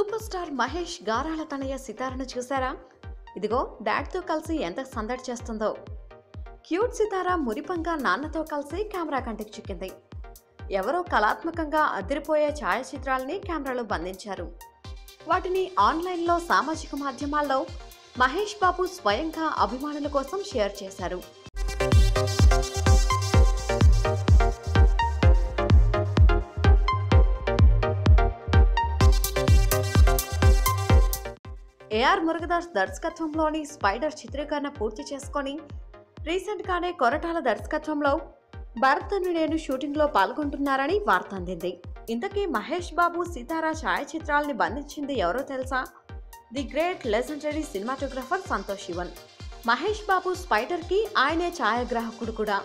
Super star Mahesh గారాల తనయ సితారను చూసారా? ఇదిగో డాడ్తో కలిసి ఎంత సందడి చేస్తుందో. క్యూట్ సితార మురిపంగా నాన్నతో కలిసి కెమెరా కంటికి చిక్కింది. ఎవరో కళాత్మకంగా అదిరిపోయే ఛాయాచిత్రాలని కెమెరాలో బంధించారు. వాటిని ఆన్లైన్లో సామాజిక మాధ్యమాల్లో మహేష్ బాబు స్వయంగా అభిమానుల కోసం షేర్ చేశారు. ఏఆర్ మురుగదాస్ దర్శకత్వంలోని స్పైడర్ చిత్రీకరణ పూర్తి చేసుకొని రీసెంట్ గానే కొరటాల దర్శకత్వంలో భరత్ నేను షూటింగ్ లో పాల్గొంటున్నారని వార్త అందింది. ఇంతకీ మహేష్ బాబు సితారా ఛాయాచిత్రాలని బంధించింది ఎవరో తెలుసా? The great legendary cinematographer Santosh Sivan. Mahesh Babu Spyder కి ఆయనే ఛాయాగ్రాహకుడు కూడా.